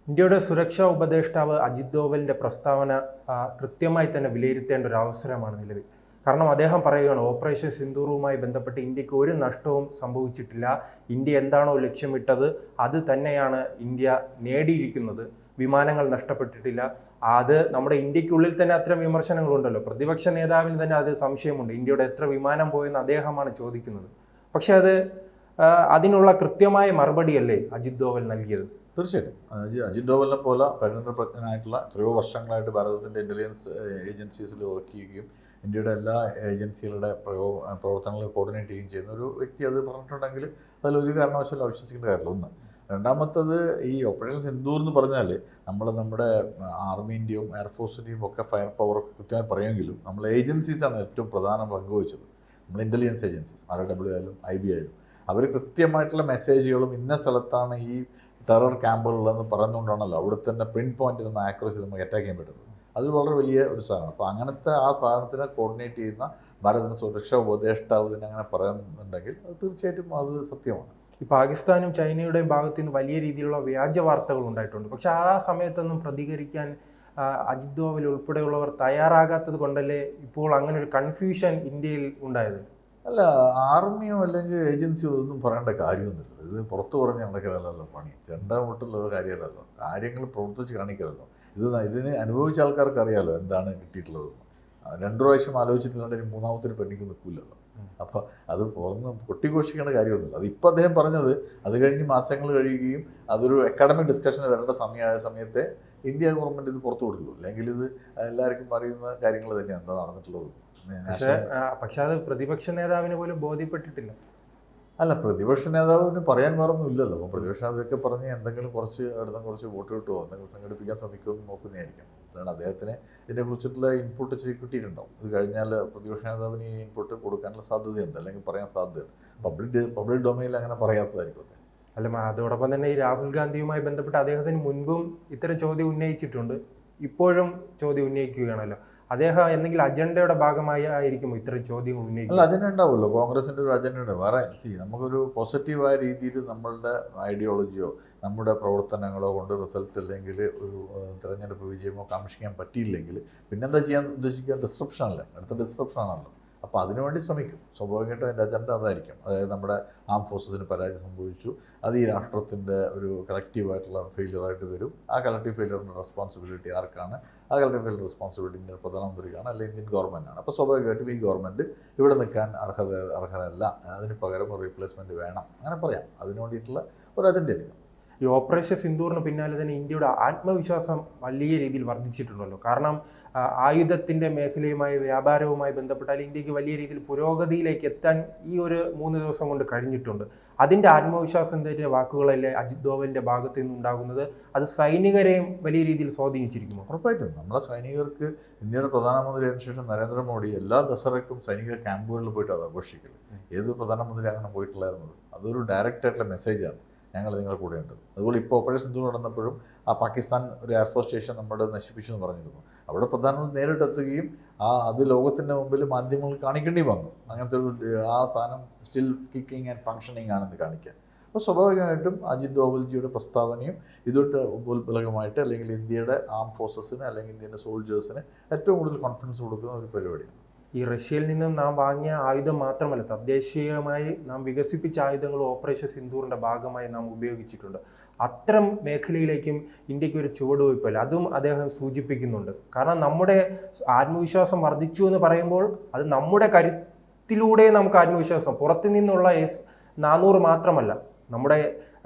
ഇന്ത്യയുടെ സുരക്ഷാ ഉപദേഷ്ടാവ് അജിത് ഡോവലിന്റെ പ്രസ്താവന കൃത്യമായി തന്നെ വിലയിരുത്തേണ്ട ഒരു അവസരമാണ് നിലവിൽ. കാരണം അദ്ദേഹം പറയുകയാണ്, ഓപ്പറേഷൻ സിന്ദൂറുമായി ബന്ധപ്പെട്ട് ഇന്ത്യക്ക് ഒരു നഷ്ടവും സംഭവിച്ചിട്ടില്ല. ഇന്ത്യ എന്താണോ ലക്ഷ്യമിട്ടത് അത് തന്നെയാണ് ഇന്ത്യ നേടിയിരിക്കുന്നത്. വിമാനങ്ങൾ നഷ്ടപ്പെട്ടിട്ടില്ല. അത് നമ്മുടെ ഇന്ത്യക്കുള്ളിൽ തന്നെ അത്തരം വിമർശനങ്ങളുണ്ടല്ലോ. പ്രതിപക്ഷ നേതാവിന് തന്നെ അത് സംശയമുണ്ട്. ഇന്ത്യയുടെ എത്ര വിമാനം പോയെന്ന് അദ്ദേഹമാണ് ചോദിക്കുന്നത്. പക്ഷെ അതിനുള്ള കൃത്യമായ മറുപടിയല്ലേ അജിത് ഡോവൽ നൽകിയത്? തീർച്ചയായിട്ടും അജിത് ഡോവലിനെ പോലെ പരിണതപ്രജ്ഞനായിട്ടുള്ള എത്രയോ വർഷങ്ങളായിട്ട് ഭാരതത്തിൻ്റെ ഇൻ്റലിജൻസ് ഏജൻസീസിൽ വർക്ക് ചെയ്യുകയും ഇന്ത്യയുടെ എല്ലാ ഏജൻസികളുടെ പ്രവർത്തനങ്ങൾ കോർഡിനേറ്റ് ചെയ്യുകയും ചെയ്യുന്ന ഒരു വ്യക്തി അത് പറഞ്ഞിട്ടുണ്ടെങ്കിൽ അതിലൊരു കാരണവശാലും അവിശ്വസിക്കേണ്ട കാര്യമില്ല. ഒന്ന്. രണ്ടാമത്തത്, ഈ ഓപ്പറേഷൻ സിന്ദൂർ എന്ന് പറഞ്ഞാൽ നമ്മുടെ ആർമീൻ്റെയും എയർഫോഴ്സിൻ്റെയും ഒക്കെ ഫയർ പവർ കൃത്യമായി പറയുമെങ്കിലും നമ്മൾ ഏജൻസീസാണ് ഏറ്റവും പ്രധാന പങ്ക് വഹിച്ചത്. നമ്മൾ ഇൻ്റലിജൻസ് ഏജൻസീസ് RW ആയാലും IB ആയാലും അവർ കൃത്യമായിട്ടുള്ള മെസ്സേജുകളും ഇന്ന സ്ഥലത്താണ് ഈ ടെറർ ക്യാമ്പുകളിലെന്ന് പറയുന്നതുകൊണ്ടാണല്ലോ അവിടെ തന്നെ പ്രിൻറ്റ് പോയിന്റ് നമ്മൾ ആക്യുറസി നമുക്ക് അറ്റാക്ക് ചെയ്യാൻ പറ്റുന്നത്. അത് വളരെ വലിയ ഒരു സാധനമാണ്. അപ്പോൾ അങ്ങനത്തെ ആ സാധനത്തിനെ കോർഡിനേറ്റ് ചെയ്യുന്ന ഭാരതത്തിൻ്റെ സുരക്ഷാ ഉപദേഷ്ടാവ് തന്നെ അങ്ങനെ പറയുന്നുണ്ടെങ്കിൽ അത് തീർച്ചയായിട്ടും അത് സത്യമാണ്. ഈ പാകിസ്ഥാനും ചൈനയുടെയും ഭാഗത്തു നിന്ന് വലിയ രീതിയിലുള്ള വ്യാജ വാർത്തകൾ ഉണ്ടായിട്ടുണ്ട്. പക്ഷെ ആ സമയത്തൊന്നും പ്രതികരിക്കാൻ അജിത് ഡോവൽ ഉൾപ്പെടെയുള്ളവർ തയ്യാറാകാത്തത് കൊണ്ടല്ലേ ഇപ്പോൾ അങ്ങനെ ഒരു കൺഫ്യൂഷൻ ഇന്ത്യയിൽ ഉണ്ടായത്? അല്ല, ആർമിയോ അല്ലെങ്കിൽ ഏജൻസിയോ ഒന്നും പറയേണ്ട കാര്യമൊന്നുമില്ല. ഇത് പുറത്ത് പറഞ്ഞ് നടക്കലല്ലോ പണി, ചെണ്ട മുട്ടുള്ള കാര്യമല്ലല്ലോ, കാര്യങ്ങൾ പ്രവർത്തിച്ച് കാണിക്കലല്ലോ. ഇതിന് അനുഭവിച്ച ആൾക്കാർക്ക് അറിയാമല്ലോ എന്താണ് കിട്ടിയിട്ടുള്ളത്. 2 പ്രാവശ്യം ആലോചിച്ചിട്ടുണ്ടെങ്കിൽ മൂന്നാമത്തിന് പെണ്ണിക്ക് നിൽക്കില്ലല്ലോ. അപ്പോൾ അത് പുറന്ന് കൊട്ടിഘോഷിക്കേണ്ട കാര്യമൊന്നുമില്ല. അതിപ്പോൾ അദ്ദേഹം പറഞ്ഞത് അത് കഴിഞ്ഞ് മാസങ്ങൾ കഴിയുകയും അതൊരു അക്കാഡമിക് ഡിസ്കഷന് വരേണ്ട സമയത്തെ ഇന്ത്യ ഗവൺമെൻറ് ഇത് പുറത്തു കൊടുക്കുള്ളൂ. അല്ലെങ്കിൽ ഇത് എല്ലാവർക്കും അറിയുന്ന കാര്യങ്ങൾ തന്നെയാണ് എന്താ നടന്നിട്ടുള്ളത്. പക്ഷെ അത് പ്രതിപക്ഷ നേതാവിന് പോലും ബോധ്യപ്പെട്ടിട്ടില്ല. അല്ല, പ്രതിപക്ഷ നേതാവിന് പറയാൻ വേറൊന്നും ഇല്ലല്ലോ. അപ്പോൾ പ്രതിപക്ഷ നേതാവൊക്കെ പറഞ്ഞ് എന്തെങ്കിലും കുറച്ച് വോട്ട് കിട്ടുമോ എന്തെങ്കിലും സംഘടിപ്പിക്കാൻ ശ്രമിക്കുമെന്ന് നോക്കുന്നതായിരിക്കും. അതാണ് അദ്ദേഹത്തിന് ഇതിനെക്കുറിച്ചിട്ടുള്ള ഇൻപുട്ട് കിട്ടിയിട്ടുണ്ടാവും. ഇത് കഴിഞ്ഞാൽ പ്രതിപക്ഷ നേതാവിന് ഈ ഇൻപുട്ട് കൊടുക്കാനുള്ള സാധ്യതയുണ്ട്, അല്ലെങ്കിൽ പറയാൻ സാധ്യതയുണ്ട്. പബ്ലിക് ഡൊമൈനിൽ അങ്ങനെ പറയാത്തതായിരിക്കും. അല്ല, അതോടൊപ്പം തന്നെ ഈ രാഹുൽ ഗാന്ധിയുമായി ബന്ധപ്പെട്ട് അദ്ദേഹത്തിന് മുൻപും ഇത്തരം ചോദ്യം ഉന്നയിച്ചിട്ടുണ്ട്, ഇപ്പോഴും ചോദ്യം ഉന്നയിക്കുകയാണല്ലോ. അദ്ദേഹം എന്തെങ്കിലും അജണ്ടയുടെ ഭാഗമായി ആയിരിക്കും ഇത്തരം ചോദ്യങ്ങൾ ഉന്നയിക്കും? അല്ല, അജണ്ട ഉണ്ടാവുമല്ലോ. കോൺഗ്രസിൻ്റെ ഒരു അജണ്ട ഉണ്ട്. വേറെ നമുക്കൊരു പോസിറ്റീവായ രീതിയിൽ നമ്മളുടെ ഐഡിയോളജിയോ നമ്മുടെ പ്രവർത്തനങ്ങളോ കൊണ്ട് റിസൾട്ട് അല്ലെങ്കിൽ ഒരു തിരഞ്ഞെടുപ്പ് വിജയമോ കാക്ഷിക്കാൻ പറ്റിയില്ലെങ്കിൽ പിന്നെന്താ ചെയ്യാൻ ഉദ്ദേശിക്കുക? ഡിസ്ട്രപ്ഷൻ അല്ലേ, അടുത്ത ഡിസ്ട്രപ്ഷൻ ആണല്ലോ. അപ്പോൾ അതിനുവേണ്ടി ശ്രമിക്കും. സ്വാഭാവികമായിട്ടും അതിൻ്റെ അജണ്ട അതായിരിക്കും. അതായത് നമ്മുടെ ആം ഫോഴ്സസിന് പരാജയം സംഭവിച്ചു, അത് ഈ രാഷ്ട്രത്തിൻ്റെ ഒരു കളക്റ്റീവായിട്ടുള്ള ഫെയിലിയറായിട്ട് വരും. ആ കളക്റ്റീവ് ഫെയിലിയറിൻ്റെ റെസ്പോൺസിബിലിറ്റി ആർക്കാണ്? ആ കളക്റ്റീവ് ഫെയിലിയർ റെസ്പോൺസിബിലിറ്റി ഇന്ത്യൻ പ്രധാനമന്ത്രിക്കാണ്, അല്ലെങ്കിൽ ഇന്ത്യൻ ഗവൺമെൻറ്റാണ്. അപ്പോൾ സ്വാഭാവികമായിട്ടും ഈ ഗവൺമെൻറ് ഇവിടെ നിൽക്കാൻ അർഹതല്ല, അതിന് പകരം ഒരു റീപ്ലേസ്മെൻറ്റ് വേണം, അങ്ങനെ പറയാം. അതിന് വേണ്ടിയിട്ടുള്ള ഒരു അജണ്ടയായിരിക്കും. ഈ ഓപ്പറേഷൻ സിന്ദൂറിന് പിന്നാലെ തന്നെ ഇന്ത്യയുടെ ആത്മവിശ്വാസം വലിയ രീതിയിൽ വർദ്ധിച്ചിട്ടുണ്ടല്ലോ. കാരണം ആയുധത്തിൻ്റെ മേഖലയുമായി വ്യാപാരവുമായി ബന്ധപ്പെട്ടാൽ ഇന്ത്യക്ക് വലിയ രീതിയിൽ പുരോഗതിയിലേക്ക് എത്താൻ ഈ ഒരു 3 ദിവസം കൊണ്ട് കഴിഞ്ഞിട്ടുണ്ട്. അതിൻ്റെ ആത്മവിശ്വാസത്തിൻ്റെ വാക്കുകളല്ലേ അജിത് ഡോവലിൻ്റെ ഭാഗത്തു നിന്നുണ്ടാകുന്നത്? അത് സൈനികരെയും വലിയ രീതിയിൽ സ്വാധീനിച്ചിരിക്കുമോ? ഉറപ്പായിട്ടും നമ്മളെ സൈനികർക്ക് ഇന്ത്യയുടെ പ്രധാനമന്ത്രി അതിനുശേഷം നരേന്ദ്രമോദി എല്ലാ ദസറയ്ക്കും സൈനിക ക്യാമ്പുകളിൽ പോയിട്ട് അത് ആഘോഷിക്കല്. ഏത് പ്രധാനമന്ത്രി അങ്ങനെ പോയിട്ടുള്ളായിരുന്നത്? അതൊരു ഡയറക്റ്റ് ആയിട്ടുള്ള മെസ്സേജാണ്, ഞങ്ങൾ നിങ്ങളുടെ കൂടെയുണ്ട്. അതുപോലെ ഇപ്പോൾ ഓപ്പറേഷൻ സിന്ദൂർ നടന്നപ്പോഴും പാകിസ്ഥാൻ ഒരു എയർഫോഴ്സ് സ്റ്റേഷൻ നമ്മുടെ നശിപ്പിച്ചു എന്ന് പറഞ്ഞിരുന്നു. അവിടെ പ്രധാനമന്ത്രി നേരിട്ടെത്തുകയും അത് ലോകത്തിൻ്റെ മുമ്പിൽ മാധ്യമങ്ങൾ കാണിക്കേണ്ടി വന്നു. അങ്ങനത്തെ ഒരു ആ സാധനം സ്റ്റിൽ കിക്കിങ് ആൻഡ് ഫങ്ഷനിങ് ആണെന്ന് കാണിക്കാൻ. അപ്പോൾ സ്വാഭാവികമായിട്ടും അജിത് ഡോവൽജിയുടെ പ്രസ്താവനയും ഇതൊട്ട് ഉപോത്ബലകമായിട്ട് അല്ലെങ്കിൽ ഇന്ത്യയുടെ ആം ഫോഴ്സസിന് അല്ലെങ്കിൽ ഇന്ത്യൻ്റെ സോൾജേഴ്സിന് ഏറ്റവും കൂടുതൽ കോൺഫിഡൻസ് കൊടുക്കുന്ന ഒരു പരിപാടിയാണ്. ഈ റഷ്യയിൽ നിന്നും നാം വാങ്ങിയ ആയുധം മാത്രമല്ല, തദ്ദേശീയമായി നാം വികസിപ്പിച്ച ആയുധങ്ങൾ ഓപ്പറേഷൻ സിന്ദൂറിൻ്റെ ഭാഗമായി നാം ഉപയോഗിച്ചിട്ടുണ്ട്. അത്തരം മേഖലയിലേക്കും ഇന്ത്യക്ക് ഒരു ചുവടുവയ്പ്പല്ല, അതും അദ്ദേഹം സൂചിപ്പിക്കുന്നുണ്ട്. കാരണം നമ്മുടെ ആത്മവിശ്വാസം വർദ്ധിച്ചു എന്ന് പറയുമ്പോൾ അത് നമ്മുടെ കരുത്തിലൂടെ നമുക്ക് ആത്മവിശ്വാസം, പുറത്തു നിന്നുള്ള S-400 മാത്രമല്ല, നമ്മുടെ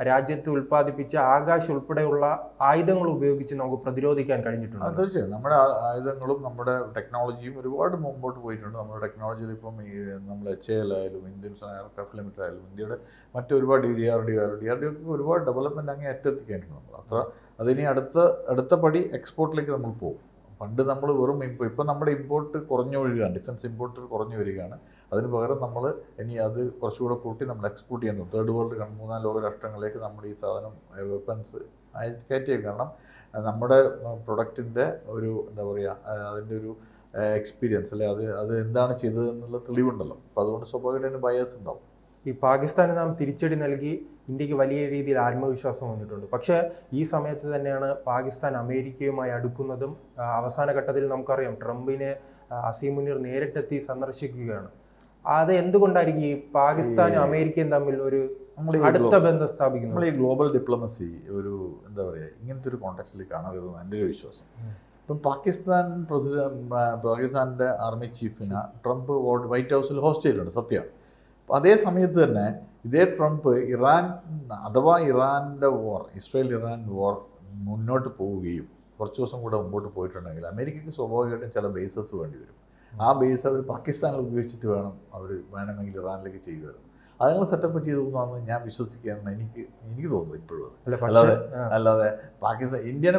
രാജ്യത്ത് ഉൽപ്പാദിപ്പിച്ച ആകാശ് ഉൾപ്പെടെയുള്ള ആയുധങ്ങൾ ഉപയോഗിച്ച് നമുക്ക് പ്രതിരോധിക്കാൻ കഴിഞ്ഞിട്ടുണ്ട്. തീർച്ചയായും നമ്മുടെ ആയുധങ്ങളും നമ്മുടെ ടെക്നോളജിയും ഒരുപാട് മുമ്പോട്ട് പോയിട്ടുണ്ട്. നമ്മുടെ ടെക്നോളജിയിൽ ഇപ്പം ഈ നമ്മൾ HAL ആയാലും ഇന്ത്യൻ എയർക്രാഫ്റ്റ് ലിമിറ്റഡ് ആയാലും ഇന്ത്യയുടെ മറ്റൊരുപാട് DRDO ഒക്കെ ഒരുപാട് ഡെവലപ്മെൻറ്റ് അങ്ങ് ഏറ്റെത്തിക്കാനുണ്ട് നമ്മൾ. അതിനി അടുത്ത പടി എക്സ്പോർട്ടിലേക്ക് നമ്മൾ പോകും. പണ്ട് നമ്മൾ വെറും ഇപ്പം നമ്മുടെ ഇമ്പോർട്ട് കുറഞ്ഞു വരികയാണ്, ഡിഫൻസ് ഇമ്പോർട്ട് കുറഞ്ഞു വരികയാണ്. അതിന് പകരം നമ്മൾ ഇനി അത് കുറച്ചുകൂടെ കൂട്ടി നമ്മൾ എക്സ്പോർട്ട് ചെയ്യുന്നു. തേർഡ് വേൾഡ് 3-4 ലോക രാഷ്ട്രങ്ങളിലേക്ക് നമ്മുടെ ഈ സാധനം വെപ്പൺസ് കയറ്റിയേക്കും. കാരണം നമ്മുടെ പ്രൊഡക്റ്റിൻ്റെ ഒരു എന്താ പറയുക, അതിൻ്റെ ഒരു എക്സ്പീരിയൻസ് അല്ലെ, അത് എന്താണ് ചെയ്തത് എന്നുള്ള തെളിവുണ്ടല്ലോ. അപ്പോൾ അതുകൊണ്ട് സ്വാഭാവികമായിട്ട് ബയേഴ്സ് ഉണ്ടാവും. ഈ പാകിസ്ഥാന് നാം തിരിച്ചടി നൽകി ഇന്ത്യക്ക് വലിയ രീതിയിൽ ആത്മവിശ്വാസം വന്നിട്ടുണ്ട്. പക്ഷേ ഈ സമയത്ത് തന്നെയാണ് പാകിസ്ഥാൻ അമേരിക്കയുമായി അടുക്കുന്നതും. അവസാന ഘട്ടത്തിൽ നമുക്കറിയാം ട്രംപിനെ അസീം മുനീർ നേരിട്ടെത്തി സന്ദർശിക്കുകയാണ്. അത് എന്തുകൊണ്ടായിരിക്കും ഈ പാകിസ്ഥാനും അമേരിക്കയും തമ്മിൽ ഒരു അടുത്ത ബന്ധം സ്ഥാപിക്കുന്നത്? നമ്മൾ ഈ ഗ്ലോബൽ ഡിപ്ലോമസി ഒരു എന്താ പറയുക ഇങ്ങനത്തെ ഒരു കോണ്ടെക്സ്റ്റിൽ കാണരുതെന്ന് എൻ്റെ ഒരു വിശ്വാസം. ഇപ്പം പാകിസ്ഥാൻ്റെ ആർമി ചീഫിനെ ട്രംപ് വൈറ്റ് ഹൗസിൽ ഹോസ്റ്റ് ചെയ്തിട്ടുണ്ട്, സത്യമാണ്. അതേ സമയത്ത് തന്നെ ഇതേ ട്രംപ് ഇറാൻ്റെ വാർ, ഇസ്രായേൽ ഇറാൻ വാർ മുന്നോട്ട് പോവുകയും കുറച്ച് ദിവസം കൂടെ മുമ്പോട്ട് പോയിട്ടുണ്ടെങ്കിൽ അമേരിക്കയ്ക്ക് സ്വാഭാവികമായിട്ടും ചില ബേസസ് വേണ്ടി വരും. ആ ബേസ് അവർ പാകിസ്ഥാനിൽ ഉപയോഗിച്ചിട്ട് വേണമെങ്കിൽ ഇറാനിലേക്ക് ചെയ്യുമായിരുന്നു. അതുങ്ങൾ സെറ്റപ്പ് ചെയ്തു എന്നാണ് ഞാൻ വിശ്വസിക്കുകയാണ്, എനിക്ക് തോന്നുന്നു ഇപ്പോഴും. അല്ലാതെ പാകിസ്ഥാൻ ഇന്ത്യ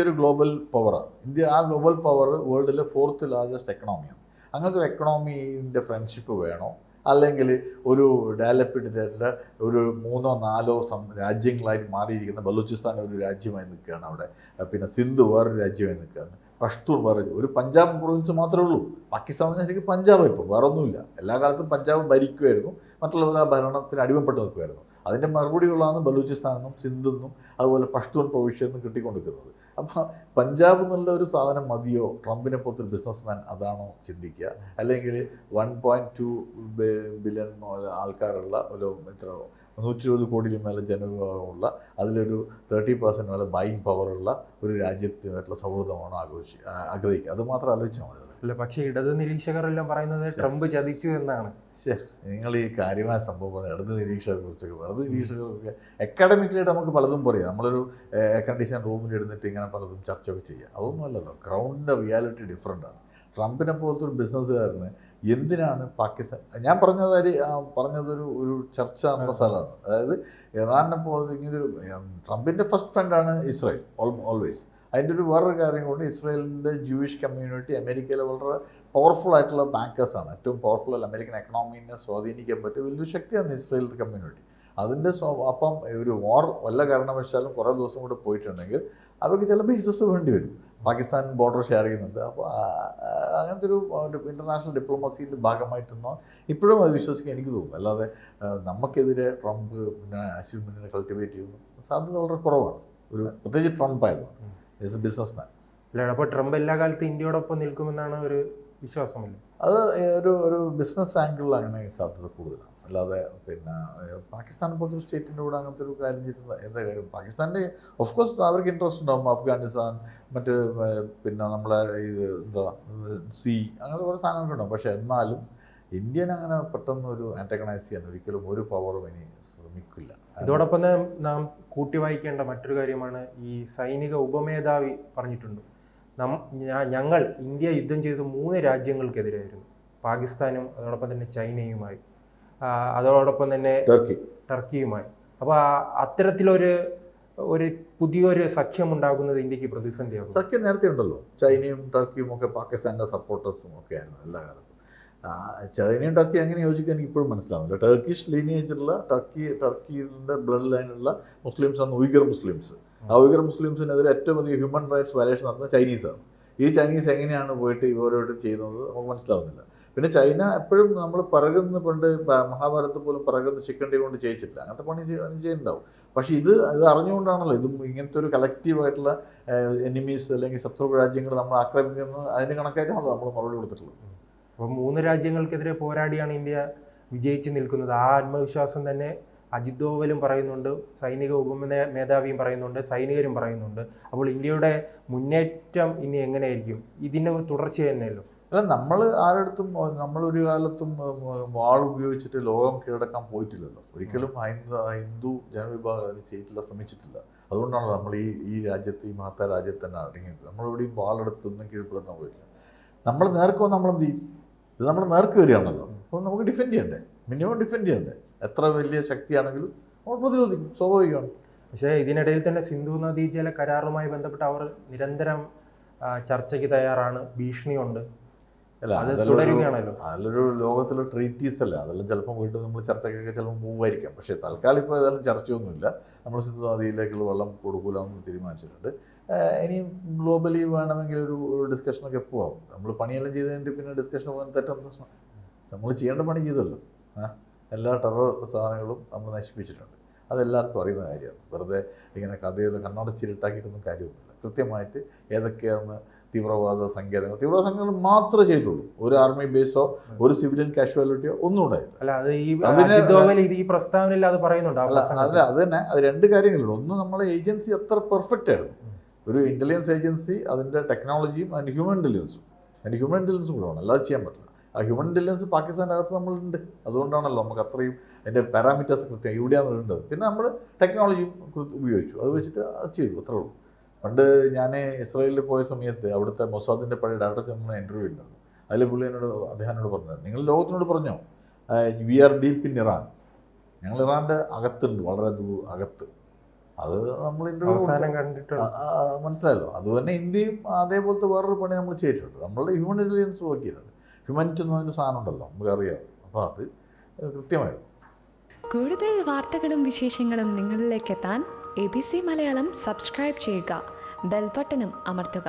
ഒരു ഗ്ലോബൽ പവറാണ്. ആ ഗ്ലോബൽ പവർ വേൾഡിലെ 4th ലാർജസ്റ്റ് എക്കണോമിയാണ്. അങ്ങനത്തെ ഒരു എക്കണോമീൻ്റെ ഫ്രണ്ട്ഷിപ്പ് വേണോ, അല്ലെങ്കിൽ ഒരു ഡെവലപ്ഡ് ഒരു 3 or 4 രാജ്യങ്ങളായിട്ട് മാറിയിരിക്കുന്ന ബലൂചിസ്ഥാൻ ഒരു രാജ്യമായി നിൽക്കുകയാണ് അവിടെ, പിന്നെ സിന്ധ് വേറൊരു രാജ്യമായി നിൽക്കുകയാണ്, പഷ്തൂൺ വേറെ ഒരു പഞ്ചാബ് പ്രൊവിൻസ് മാത്രമേ ഉള്ളൂ. പാകിസ്ഥാൻ ശരിക്കും പഞ്ചാബ് ഇപ്പോൾ വേറെ ഒന്നുമില്ല. എല്ലാ കാലത്തും പഞ്ചാബ് ഭരിക്കുമായിരുന്നു, മറ്റുള്ളവർ ആ ഭരണത്തിന് അടിമപ്പെട്ട് നിൽക്കുമായിരുന്നു. അതിൻ്റെ മറുപടികളാണ് ബലൂചിസ്ഥാനെന്നും സിന്ധെന്നും അതുപോലെ പഷ്തൂൺ പ്രൊവിൻഷ്യ എന്നും കിട്ടിക്കൊണ്ടിരിക്കുന്നത്. അപ്പോൾ പഞ്ചാബ് എന്നുള്ള ഒരു സാധനം മതിയോ ട്രംപിനെ പോലത്തെ ഒരു ബിസിനസ്മാൻ അതാണോ ചിന്തിക്കുക? അല്ലെങ്കിൽ 1.2 ബില്യൺ ആൾക്കാരുള്ള ഒരു 120 കോടിയിൽ മേലെ ജനവിഭാഗമുള്ള അതിലൊരു 30% മേലെ ബൈയിങ് പവറുള്ള ഒരു രാജ്യത്തുമായിട്ടുള്ള സൗഹൃദമാണോ ആഗ്രഹിക്കുക? അത് മാത്രം ആലോചിച്ചാൽ മതി. അല്ല, പക്ഷേ ഇടത് നിരീക്ഷകരെല്ലാം പറയുന്നത് ട്രംപ് ചതിച്ചു എന്നാണ്. നിങ്ങൾ ഈ കാര്യമായ സംഭവം ഇടത് നിരീക്ഷകരെ കുറിച്ചൊക്കെ നിരീക്ഷകർക്ക് അക്കാഡമിക്കലായിട്ട് നമുക്ക് പലതും പറയാം. നമ്മളൊരു എയർ കണ്ടീഷൻ റൂമിൽ ഇരുന്നിട്ട് ഇങ്ങനെ പലതും ചർച്ചയൊക്കെ ചെയ്യാം. അതൊന്നും അല്ലല്ലോ. ഗ്രൗണ്ടിൻ്റെ റിയാലിറ്റി ഡിഫറൻ്റ് ആണ്. ട്രംപിനെ പോലത്തെ ഒരു ബിസിനസ്സുകാരന് എന്തിനാണ് പാകിസ്ഥാൻ, ഞാൻ പറഞ്ഞതൊരു ചർച്ച നമ്മുടെ സ്ഥലമാണ്. അതായത് ഇറാനെ പോലെ ഇങ്ങനൊരു ട്രംപിൻ്റെ ഫസ്റ്റ് ഫ്രണ്ടാണ് ഇസ്രായേൽ ഓൾവേസ്. അതിൻ്റെ വേറൊരു കാര്യം കൊണ്ട് ഇസ്രായേലിൻ്റെ ജൂയിഷ് കമ്മ്യൂണിറ്റി അമേരിക്കയിലെ വളരെ പവർഫുൾ ആയിട്ടുള്ള ബാങ്കേഴ്സാണ്. ഏറ്റവും പവർഫുൾ അമേരിക്കൻ എക്കണോമിനെ സ്വാധീനിക്കാൻ പറ്റിയ വലിയൊരു ശക്തിയാണ് ഇസ്രായേലിൻ്റെ കമ്മ്യൂണിറ്റി. അപ്പം ഒരു വാർ വല്ല കാരണവശാലും കുറേ ദിവസം കൂടെ പോയിട്ടുണ്ടെങ്കിൽ അവർക്ക് ചില ബേസസ് വേണ്ടി വരും. പാകിസ്ഥാൻ ബോർഡർ ഷെയർ ചെയ്യുന്നുണ്ട്. അപ്പോൾ അങ്ങനത്തെ ഒരു ഇൻ്റർനാഷണൽ ഡിപ്ലോമസിൻ്റെ ഭാഗമായിട്ടൊന്നും ഇപ്പോഴും അത് വിശ്വസിക്കാൻ എനിക്ക് തോന്നുന്നു. അല്ലാതെ നമുക്കെതിരെ ട്രംപ് അസീം മുനീറിനെ കൾട്ടിവേറ്റ് ചെയ്യുന്നു സാധ്യത വളരെ കുറവാണ്. പ്രത്യേകിച്ച് ട്രംപ് ആയതുകൊണ്ട് ഈസ് എ ബിസിനസ്മാൻ. അല്ല, അപ്പോൾ ട്രംപ് എല്ലാ കാലത്തും ഇന്ത്യയോടൊപ്പം നിൽക്കുമെന്നാണ് ഒരു വിശ്വാസമില്ല. അത് ഒരു ബിസിനസ് ആംഗിളിൽ അങ്ങനെ സാധ്യത കൂടുതലാണ്. അല്ലാതെ പാകിസ്ഥാൻ പോലത്തെ ഒരു സ്റ്റേറ്റിൻ്റെ കൂടെ അങ്ങനത്തെ ഒരു കാര്യം ചെയ്തിട്ടുള്ള എന്താ കാര്യം? പാകിസ്ഥാൻ്റെ ഓഫ്കോഴ്സ് അവർക്ക് ഇൻട്രസ്റ്റ് ഉണ്ടാകും. അഫ്ഗാനിസ്ഥാൻ നമ്മളെ അങ്ങനത്തെ കുറേ സാധനങ്ങളൊക്കെ ഉണ്ടാകും. പക്ഷേ എന്നാലും ഇന്ത്യൻ അങ്ങനെ പെട്ടെന്ന് ഒരു ആൻറ്റഗണൈസ് ചെയ്യാൻ ഒരിക്കലും ഒരു പവറും ഇനി ശ്രമിക്കില്ല. ഇതോടൊപ്പം തന്നെ നാം കൂട്ടി വായിക്കേണ്ട മറ്റൊരു കാര്യമാണ് ഈ സൈനിക ഉപമേധാവി പറഞ്ഞിട്ടുണ്ട്, ഞങ്ങൾ ഇന്ത്യ യുദ്ധം ചെയ്ത് 3 രാജ്യങ്ങൾക്കെതിരായിരുന്നു, പാകിസ്ഥാനും അതോടൊപ്പം തന്നെ ചൈനയുമായി, അതോടൊപ്പം തന്നെ ടർക്കിയുമായി. അപ്പോൾ അത്തരത്തിലൊരു പുതിയൊരു സഖ്യം ഉണ്ടാകുന്നത് ഇന്ത്യക്ക് പ്രതിസന്ധിയാകും. സഖ്യം നേരത്തെ ഉണ്ടല്ലോ. ചൈനയും ടർക്കിയും ഒക്കെ പാകിസ്ഥാൻ്റെ സപ്പോർട്ടേഴ്സും ഒക്കെ ആയിരുന്നു എല്ലാ കാലത്തും. ചൈനയും ടർക്കി എങ്ങനെ യോജിക്കാൻ എനിക്ക് ഇപ്പോഴും മനസ്സിലാവുന്നില്ല. ടർക്കിഷ് ലീനിയേജുള്ള ടർക്കിയുടെ ബ്ലഡ് ലൈനുള്ള മുസ്ലിംസാണ് ഉയ്ഗർ മുസ്ലിംസ്. ആ ഉയ്ഗർ മുസ്ലിംസിനെതിരെ ഏറ്റവും അധികം ഹ്യൂമൻ റൈറ്റ്സ് വയലേഷൻ നടത്തുന്നത് ചൈനീസാണ്. ഈ ചൈനീസ് എങ്ങനെയാണ് പോയിട്ട് ഇവരോട് ചെയ്യുന്നത് നമുക്ക് മനസ്സിലാവുന്നില്ല. പിന്നെ ചൈന എപ്പോഴും നമ്മൾ പണ്ട് മഹാഭാരതത്തിൽ പോലും പിറകുന്ന ചിക്കൻ്റെ കൊണ്ട് ചെയ്യിച്ചിട്ടില്ല. അങ്ങനത്തെ പണി ചെയ്യുന്നുണ്ടാവും. പക്ഷേ ഇത് അറിഞ്ഞുകൊണ്ടാണല്ലോ ഇതും ഇങ്ങനത്തെ ഒരു കളക്റ്റീവായിട്ടുള്ള എനിമീസ് അല്ലെങ്കിൽ ശത്രു രാജ്യങ്ങൾ നമ്മൾ ആക്രമിക്കുന്നത്. അതിന് കണക്കായിട്ടാണല്ലോ നമ്മൾ മറുപടി കൊടുത്തിട്ടുള്ളത്. അപ്പോൾ 3 രാജ്യങ്ങൾക്കെതിരെ പോരാടിയാണ് ഇന്ത്യ വിജയിച്ച് നിൽക്കുന്നത്. ആ ആത്മവിശ്വാസം തന്നെ അജിത് ഡോവലും പറയുന്നുണ്ട്, സൈനിക ഉപമേധാവിയും പറയുന്നുണ്ട്, സൈനികരും പറയുന്നുണ്ട്. അപ്പോൾ ഇന്ത്യയുടെ മുന്നേറ്റം ഇനി എങ്ങനെയായിരിക്കും? ഇതിന് തുടർച്ച തന്നെയല്ലോ. അല്ല, നമ്മൾ ആരടുത്തും നമ്മളൊരു കാലത്തും വാൾ ഉപയോഗിച്ചിട്ട് ലോകം കീഴടക്കാൻ പോയിട്ടില്ലല്ലോ. ഒരിക്കലും ഹിന്ദു ജനവിഭാഗം ചെയ്തിട്ടില്ല, ശ്രമിച്ചിട്ടില്ല. അതുകൊണ്ടാണ് നമ്മൾ ഈ രാജ്യത്ത്, ഈ മഹത്തായ രാജ്യത്ത് തന്നെ അടങ്ങിയത്. നമ്മളെവിടെയും വാളെടുത്തൊന്നും കീഴ്പ്പെടുത്താൻ പോയിട്ടില്ല. നമ്മൾ നേർക്കോ നമ്മളെന്ത് ചെയ്യും? ഇത് നമ്മൾ നേർക്ക് വരികയാണല്ലോ. അപ്പോൾ നമുക്ക് ഡിഫെൻഡ് ചെയ്യണ്ടേ? മിനിമം ഡിഫെൻഡ് ചെയ്യണ്ടേ? എത്ര വലിയ ശക്തിയാണെങ്കിലും നമ്മൾ പ്രതിരോധിക്കും, സ്വാഭാവികമാണ്. പക്ഷേ ഇതിനിടയിൽ തന്നെ സിന്ധു നദീജല കരാറുമായി ബന്ധപ്പെട്ട് അവർ നിരന്തരം ചർച്ചയ്ക്ക് തയ്യാറാണ്, ഭീഷണിയുണ്ട്. അതിലൊരു ലോകത്തിലെ ട്രീറ്റീസ് അല്ല, അതെല്ലാം ചിലപ്പോൾ വീണ്ടും നമ്മൾ ചർച്ചയ്ക്കൊക്കെ ചിലപ്പോൾ മൂവായിരിക്കാം. പക്ഷേ തൽക്കാലം ഇപ്പോൾ ഏതായാലും ചർച്ചയൊന്നുമില്ല. നമ്മൾ സിന്ധു നദിയിലേക്കുള്ള വെള്ളം കൊടുക്കൂലെന്ന് തീരുമാനിച്ചിട്ടുണ്ട്. ഇനിയും ഗ്ലോബലി വേണമെങ്കിൽ ഒരു ഡിസ്കഷനൊക്കെ എപ്പോൾ ആവും. നമ്മൾ പണിയെല്ലാം ചെയ്തതിൻ്റെ പിന്നെ ഡിസ്കഷൻ പോകാൻ തെറ്റെന്താ? നമ്മൾ ചെയ്യേണ്ട പണി ചെയ്തല്ലോ. എല്ലാ ടെറർ സാധനങ്ങളും നമ്മൾ നശിപ്പിച്ചിട്ടുണ്ട്. അതെല്ലാവർക്കും അറിയുന്ന കാര്യമാണ്. വെറുതെ ഇങ്ങനെ കഥയിൽ കണ്ണടച്ചിരുട്ടാക്കിയിട്ടൊന്നും കാര്യമൊന്നുമില്ല. കൃത്യമായിട്ട് ഏതൊക്കെയാണ് തീവ്രവാദ സങ്കേതങ്ങൾ മാത്രമേ ചെയ്തിട്ടുള്ളൂ. ഒരു ആർമി ബേസോ ഒരു സിവിലിയൻ കാഷ്വാലിറ്റിയോ ഒന്നും ഉണ്ടായില്ല. അല്ല, അത് അജിത് ഡോവൽ ഈ പ്രസ്താവനയിൽ അത് പറയുന്നുണ്ട്. അല്ല, അത് തന്നെ, അത് രണ്ട് കാര്യങ്ങളുള്ളൂ. ഒന്ന്, നമ്മളെ ഏജൻസി അത്ര പെർഫെക്റ്റ് ആയിരുന്നു. ഒരു ഇൻ്റലിജൻസ് ഏജൻസി അതിൻ്റെ ടെക്നോളജിയും അതിൻ്റെ ഹ്യൂമൻ ഇൻ്റലിജൻസും കൂടെ വേണം, അല്ലാതെ ചെയ്യാൻ പറ്റില്ല. ആ ഹ്യൂമൻ ഇൻ്റലിജൻസ് പാകിസ്ഥാൻ്റെ അകത്ത് നമ്മളുണ്ട്. അതുകൊണ്ടാണല്ലോ നമുക്ക് അത്രയും അതിൻ്റെ പാരാമീറ്റേഴ്സ് കൃത്യം ഇവിടെയാണ് വേണ്ടത്. പിന്നെ നമ്മൾ ടെക്നോളജിയും ഉപയോഗിച്ചു, അത് വെച്ചിട്ട് അത് ചെയ്തു, അത്രേ ഉള്ളൂ. പണ്ട് ഞാൻ ഇസ്രായേലിൽ പോയ സമയത്ത് അവിടുത്തെ മൊസാദിൻ്റെ പഴയ ഡയറക്ടർ ജനറൽ ഇൻ്റർവ്യൂ ഉണ്ടായിരുന്നു. അതിൽ പുള്ളി അദ്ദേഹത്തിനോട് പറഞ്ഞത്, നിങ്ങൾ ലോകത്തിനോട് പറഞ്ഞോ we are deep in Iran, ഞങ്ങൾ ഇറാൻ്റെ അകത്തുണ്ട്, വളരെ അകത്ത്. അത് നമ്മൾ ഇൻ്റർവ്യൂ മനസ്സിലായല്ലോ. അതുതന്നെ ഇന്ത്യയും അതേപോലത്തെ വേറൊരു പണി നമ്മൾ ചെയ്തിട്ടുണ്ട്. നമ്മളുടെ ഹ്യൂമൻ ഇൻ്റലിജൻസ് നോക്കിയിട്ടുണ്ട്. ഹ്യൂമനിറ്റി എന്ന് പറഞ്ഞൊരു സാധനം ഉണ്ടല്ലോ, നമുക്കറിയാം. അപ്പോൾ അത് കൃത്യമായിരുന്നു. കൂടുതൽ വാർത്തകളും വിശേഷങ്ങളും നിങ്ങളിലേക്ക് എത്താൻ ABC മലയാളം സബ്സ്ക്രൈബ് ചെയ്യുക, ബെൽ ബട്ടണും അമർത്തുക.